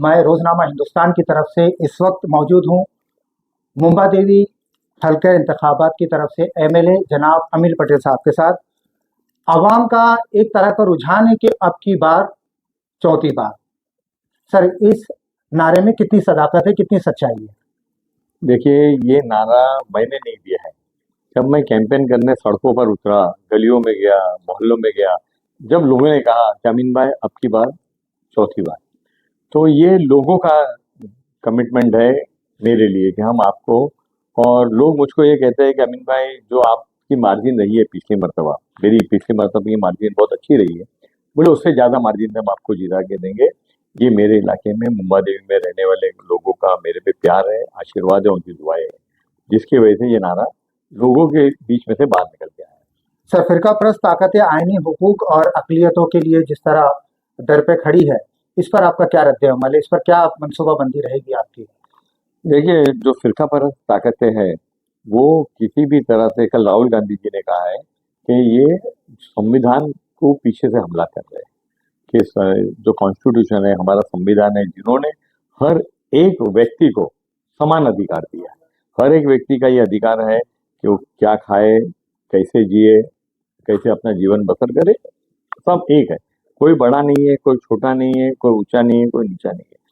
मैं रोज़नामा हिंदुस्तान की तरफ से इस वक्त मौजूद हूँ मुंबा देवी हल्के इंतखाबात की तरफ से एमएलए जनाब अनिल पटेल साहब के साथ। आवाम का एक तरह का रुझान है कि अब की बार चौथी बार। सर, इस नारे में कितनी सदाकत है, कितनी सच्चाई है? देखिए, ये नारा मैंने नहीं दिया है। जब मैं कैंपेन करने सड़कों पर उतरा, गलियों में गया, मोहल्लों में गया, जब लोगों ने कहा कि अमीन भाई अब की बार चौथी बार, तो ये लोगों का कमिटमेंट है मेरे लिए कि हम आपको। और लोग मुझको ये कहते हैं कि अमीन भाई, जो आपकी मार्जिन रही है पिछली मरतबा, मेरी पिछली मरतबा की मार्जिन बहुत अच्छी रही है, बोले उससे ज़्यादा मार्जिन में हम आपको जिता के देंगे। ये मेरे इलाके में मुंबा देवी में रहने वाले लोगों का मेरे पे प्यार है, आशीर्वाद है, उनकी दुआएं है, जिसकी वजह से ये नारा लोगों के बीच में से बाहर निकल के आया। सर, फ़िरका परस्त ताकतें आईनी हुकूक और अक़लियतों के लिए जिस तरह दर पे खड़ी है, इस पर आपका क्या रद्द-ए-अमल है? इस पर क्या मनसूबाबंदी रहेगी आपकी? देखिए, जो फिरका परस्त ताकतें हैं, वो किसी भी तरह से, कल राहुल गांधी जी ने कहा है कि ये संविधान को पीछे से हमला कर रहे हैं, कि जो कॉन्स्टिट्यूशन है, हमारा संविधान है, जिन्होंने हर एक व्यक्ति को समान अधिकार दिया है। हर एक व्यक्ति का ये अधिकार है कि वो क्या खाए, कैसे जिए, कैसे अपना जीवन बसर करे, सब एक है। कोई बड़ा नहीं है, कोई छोटा नहीं है, कोई ऊंचा नहीं है, कोई नीचा नहीं है।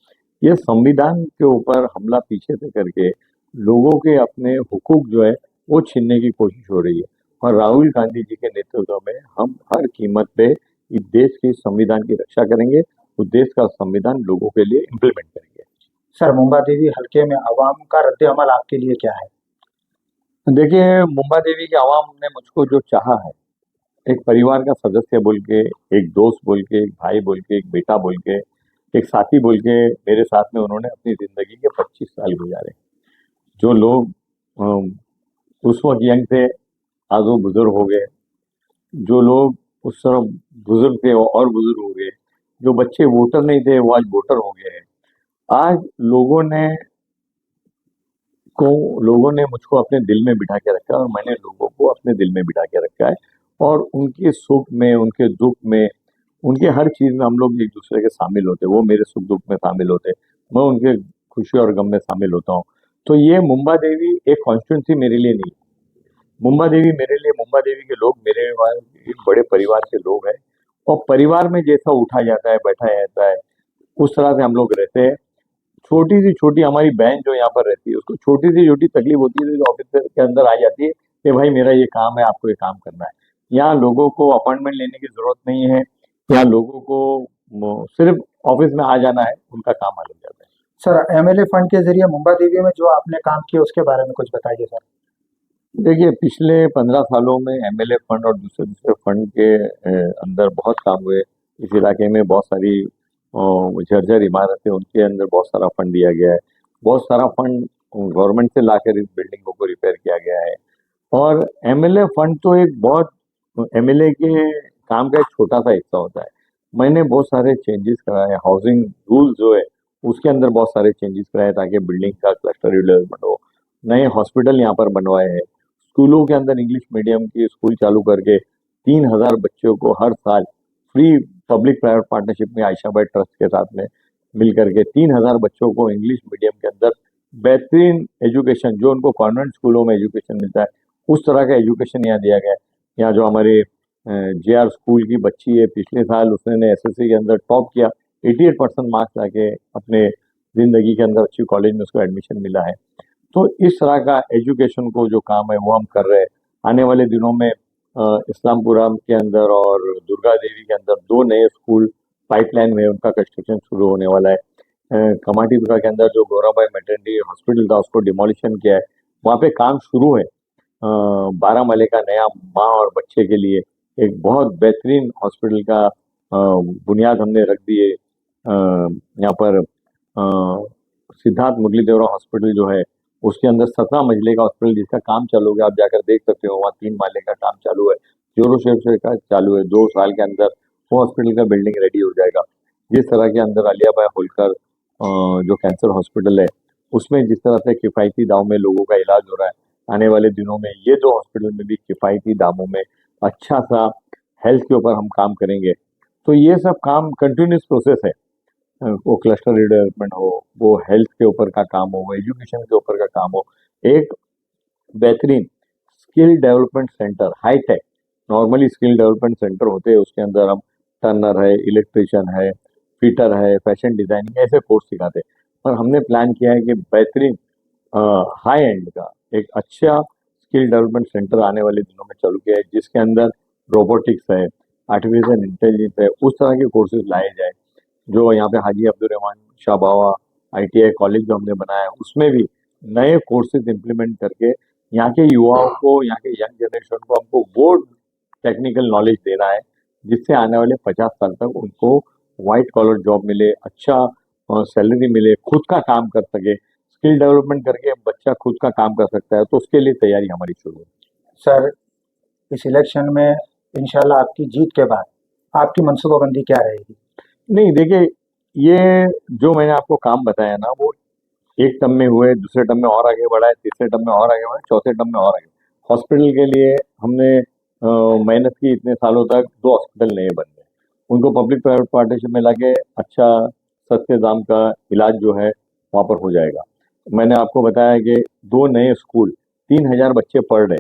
ये संविधान के ऊपर हमला पीछे से करके लोगों के अपने हुकूक जो है वो छीनने की कोशिश हो रही है। और राहुल गांधी जी के नेतृत्व में हम हर कीमत पे इस देश के संविधान की रक्षा करेंगे, उस देश का संविधान लोगों के लिए इम्प्लीमेंट करेंगे। सर, मुंबा देवी हल्के में आवाम का रद्द-ए-अमल आपके लिए क्या है? देखिए, मुंबा देवी के आवाम ने मुझको जो चाहा है, एक परिवार का सदस्य बोल के, एक दोस्त बोल के, एक भाई बोल के, एक बेटा बोल के, एक साथी बोल के, मेरे साथ में उन्होंने अपनी जिंदगी के 25 साल गुजारे। जो लोग अम, उस वक्त यंग थे, आज वो बुजुर्ग हो गए। जो लोग उस तरह बुजुर्ग थे वो और बुजुर्ग हो गए। जो बच्चे वोटर नहीं थे वो आज वोटर हो गए हैं। आज लोगों ने मुझको अपने दिल में बिठा के रखा है और मैंने लोगों को अपने दिल में बिठा के रखा है। और उनके सुख में, उनके दुख में, उनके हर चीज में हम लोग एक दूसरे के शामिल होते हैं। वो मेरे सुख दुख में शामिल होते हैं, मैं उनके खुशी और गम में शामिल होता हूँ। तो ये मुंबा देवी एक कॉन्स्टिट्यूंसी मेरे लिए नहीं, मुंबा देवी मेरे लिए, मुंबा देवी के लोग मेरे एक बड़े परिवार के लोग हैं। और परिवार में जैसा उठा जाता है, बैठा जाता है, उस तरह से हम लोग रहते हैं। छोटी सी छोटी हमारी बहन जो यहाँ पर रहती है, उसको छोटी सी छोटी तकलीफ होती है तो ऑफिस के अंदर आ जाती है कि भाई मेरा ये काम है, आपको ये काम करना है। यहाँ लोगों को अपॉइंटमेंट लेने की जरूरत नहीं है। यहाँ लोगों को सिर्फ ऑफिस में आ जाना है, उनका काम अलग जाता है। सर, एमएलए फंड के ज़रिए मुंबा देवी में जो आपने काम किया उसके बारे में कुछ बताइए सर। देखिए, पिछले 15 सालों में एमएलए फंड और दूसरे दूसरे फंड के अंदर बहुत काम हुए। इस इलाके में बहुत सारी जर्जर इमारतें, उनके अंदर बहुत सारा फंड दिया गया है। बहुत सारा फंड गवर्नमेंट से लाकर इस बिल्डिंगों को रिपेयर किया गया है। और एमएलए फंड तो एक बहुत, एमएलए के काम का एक छोटा सा हिस्सा होता है। मैंने बहुत सारे चेंजेस कराए, हाउसिंग रूल जो है उसके अंदर बहुत सारे चेंजेस कराए ताकि बिल्डिंग का क्लस्टर डेवलपमेंट हो। नए हॉस्पिटल यहाँ पर बनवाए हैं। स्कूलों के अंदर इंग्लिश मीडियम की स्कूल चालू करके 3,000 बच्चों को हर साल फ्री, पब्लिक प्राइवेट पार्टनरशिप में आयशाबाई ट्रस्ट के साथ में मिल करके 3,000 बच्चों को इंग्लिश मीडियम के अंदर बेहतरीन एजुकेशन, जो उनको कॉन्वेंट स्कूलों में एजुकेशन मिलता है, उस तरह का एजुकेशन यहाँ दिया गया है। यहाँ जो हमारे जेआर स्कूल की बच्ची है, पिछले साल उसने एसएससी के अंदर टॉप किया, 88% मार्क्स लाके अपने जिंदगी के अंदर अच्छी कॉलेज में उसको एडमिशन मिला है। तो इस तरह का एजुकेशन को जो काम है वो हम कर रहे हैं। आने वाले दिनों में इस्लामपुरम के अंदर और दुर्गा देवी के अंदर 2 नए स्कूल पाइपलाइन में, उनका कंस्ट्रक्शन शुरू होने वाला है। कमाटीपुरा के अंदर जो गौरवभाई मैटरनिटी हॉस्पिटल था उसको डिमोलिशन किया है, वहाँ पे काम शुरू है। 12 माले का नया माँ और बच्चे के लिए एक बहुत बेहतरीन हॉस्पिटल का बुनियाद हमने रख दी है। यहाँ पर सिद्धार्थ मुरली देवरा हॉस्पिटल जो है उसके अंदर 17 मंजिले का हॉस्पिटल, जिसका काम चालू है, आप जाकर देख सकते हो। वहाँ 3 माले का काम चालू है, जोरों शोर से का चालू है। 2 साल के अंदर वो हॉस्पिटल का बिल्डिंग रेडी हो जाएगा। जिस तरह के अंदर अलियाबाई होलकर जो कैंसर हॉस्पिटल है, उसमें जिस तरह से किफ़ायती दाम में लोगों का इलाज हो रहा है, आने वाले दिनों में ये 2 हॉस्पिटल में भी किफ़ायती दामों में अच्छा सा हेल्थ के ऊपर हम काम करेंगे। तो ये सब काम कंटिन्यूस प्रोसेस है। वो क्लस्टर डेवलपमेंट हो, वो हेल्थ के ऊपर का काम हो, एजुकेशन के ऊपर का काम हो, एक बेहतरीन skill development centre hi-tech, normally skill development centre होते हैं उसके अंदर हम टर्नर है, इलेक्ट्रिशियन है, फिटर है, फैशन डिजाइनिंग ऐसे कोर्स सिखाते हैं। पर हमने प्लान किया है कि बेहतरीन हाई एंड का एक अच्छा स्किल डेवलपमेंट सेंटर आने वाले दिनों में चालू किया है, जिसके अंदर रोबोटिक्स है, आर्टिफिशियल इंटेलिजेंस है, उस तरह के कोर्सेज लाए जाए। जो यहाँ पे हाजी अब्दुल रहमान शाह बावा ITI कॉलेज जो हमने बनाया है, उसमें भी नए कोर्सेज इम्प्लीमेंट करके यहाँ के युवाओं को, यहाँ के यंग जनरेशन को हमको वो टेक्निकल नॉलेज देना है जिससे आने वाले 50 साल तक उनको व्हाइट कॉलर जॉब मिले, अच्छा सैलरी मिले, खुद का काम कर सके। स्किल डेवलपमेंट करके बच्चा खुद का काम कर सकता है, तो उसके लिए तैयारी हमारी शुरू है। सर, इस इलेक्शन में इंशाल्लाह आपकी जीत के बाद आपकी मनसूबाबंदी क्या रहेगी? नहीं देखिए, ये जो मैंने आपको काम बताया ना, वो एक टर्म में हुए, दूसरे टर्म में और आगे बढ़ा है, तीसरे टर्म में और आगे बढ़ा है, चौथे टर्म में और आगे। हॉस्पिटल के लिए हमने मेहनत की, इतने सालों तक 2 हॉस्पिटल नए बन गए, उनको पब्लिक प्राइवेट पार्टनरशिप में लाके अच्छा सस्ते दाम का इलाज जो है वहाँ पर हो जाएगा। मैंने आपको बताया कि 2 नए स्कूल, 3000 बच्चे पढ़ रहे,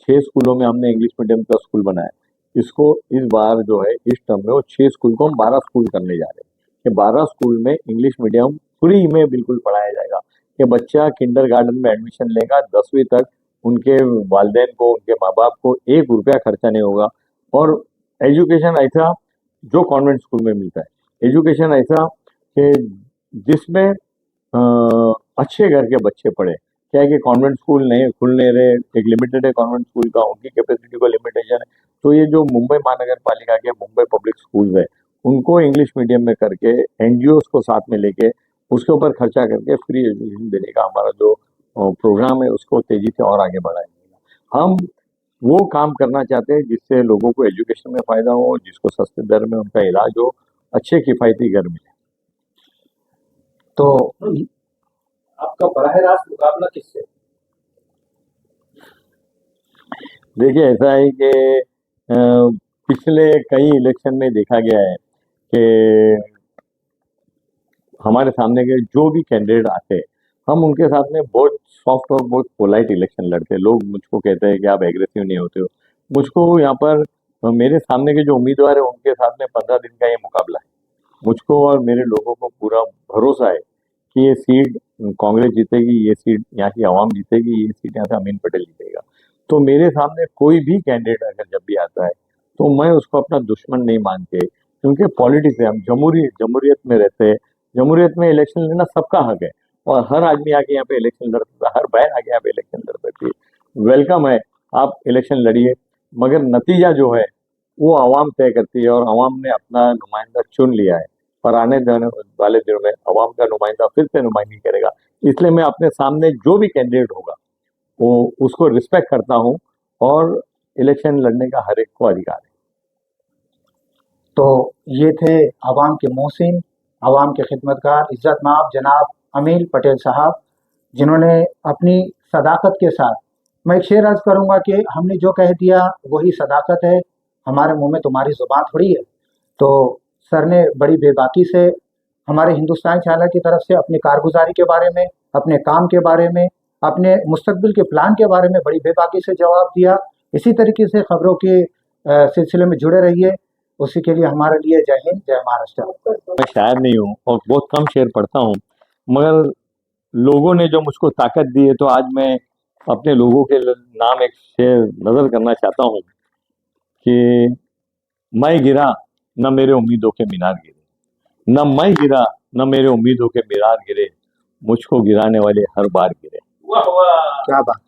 6 स्कूलों में हमने इंग्लिश मीडियम का स्कूल बनाया। इसको इस बार जो है इस टर्म में वो 6 स्कूल को हम 12 स्कूल करने जा रहे हैं कि 12 स्कूल में इंग्लिश मीडियम फ्री में बिल्कुल पढ़ाया जाएगा कि बच्चा किंडरगार्टन में एडमिशन लेगा, 10वीं तक उनके वालिदैन को, उनके माँ बाप को 1 रुपया खर्चा नहीं होगा। और एजुकेशन ऐसा जो कॉन्वेंट स्कूल में मिलता है, एजुकेशन ऐसा कि जिसमें अच्छे घर के बच्चे पढ़े। क्या है कि कॉन्वेंट स्कूल नहीं खुल नहीं रहे, एक लिमिटेड है कॉन्वेंट स्कूल का, उनकी कैपेसिटी को लिमिटेशन है। तो ये जो मुंबई महानगर पालिका के मुंबई पब्लिक स्कूल्स है, उनको इंग्लिश मीडियम में करके NGOs को साथ में लेके उसके ऊपर खर्चा करके फ्री एजुकेशन देने का हमारा जो प्रोग्राम है, उसको तेजी से और आगे बढ़ाएंगे। हम वो काम करना चाहते हैं जिससे लोगों को एजुकेशन में फायदा हो, जिसको सस्ते दर में उनका इलाज हो, अच्छे किफायती घर मिले। तो आपका बराह रास्त मुकाबला किससे? देखिए, ऐसा है कि पिछले कई इलेक्शन में देखा गया है कि हमारे सामने के जो भी कैंडिडेट आते हैं, हम उनके साथ में बहुत सॉफ्ट और बहुत पोलाइट इलेक्शन लड़ते हैं। लोग मुझको कहते हैं कि आप एग्रेसिव नहीं होते हो। मुझको यहाँ पर मेरे सामने के जो उम्मीदवार है उनके साथ में 15 दिन का ये मुकाबला है। मुझको और मेरे लोगों को पूरा भरोसा है कि ये सीट कांग्रेस जीतेगी, ये सीट यहाँ की आवाम जीतेगी, ये सीट यहाँ से अमीन पटेल जीतेगा। तो मेरे सामने कोई भी कैंडिडेट अगर जब भी आता है तो मैं उसको अपना दुश्मन नहीं मानते, क्योंकि पॉलिटिक्स है, हम जमहूरियत में रहते हैं। जमहूरियत में इलेक्शन लेना सबका हक है और हर आदमी आके यहाँ पे इलेक्शन लड़ सकता है, हर बहन आके यहाँ पे इलेक्शन लड़ सकती है। वेलकम है, आप इलेक्शन लड़िए, मगर नतीजा जो है वो आवाम तय करती है और आवाम ने अपना नुमाइंदा चुन लिया है। पर आने जाने वाले दिनों में आवाम का नुमाइंदा फिर से नुमाइंदगी करेगा। इसलिए मैं अपने सामने जो भी कैंडिडेट होगा वो उसको रिस्पेक्ट करता हूँ और इलेक्शन लड़ने का हर एक को अधिकार है। तो ये थे आवाम के मोहसिन, आवाम के खिदमतगार, इज्जतमाब जनाब अमील पटेल साहब, जिन्होंने अपनी सदाकत के साथ, मैं एक शेर अर्ज करूँगा कि हमने जो कह दिया वही सदाकत है, हमारे मुंह में तुम्हारी ज़ुबान थोड़ी है। तो सर ने बड़ी बेबाकी से हमारे हिंदुस्तान चैनल की तरफ से अपनी कारगुजारी के बारे में, अपने काम के बारे में, अपने मुस्तकबिल के प्लान के बारे में बड़ी बेबाकी से जवाब दिया। इसी तरीके से खबरों के सिलसिले में जुड़े रहिए। उसी के लिए हमारे लिए जय हिंद, जय महाराष्ट्र। मैं शायर नहीं हूँ और बहुत कम शेर पढ़ता हूँ, मगर लोगों ने जो मुझको ताकत दी है, तो आज मैं अपने लोगों के नाम एक शेर नजर करना चाहता हूँ कि मैं गिरा न मेरे उम्मीदों के मीनार गिरे, न मैं गिरा न मेरे उम्मीदों के मीनार गिरे, मुझको गिराने वाले हर बार गिरे। वाह वाह, क्या बात।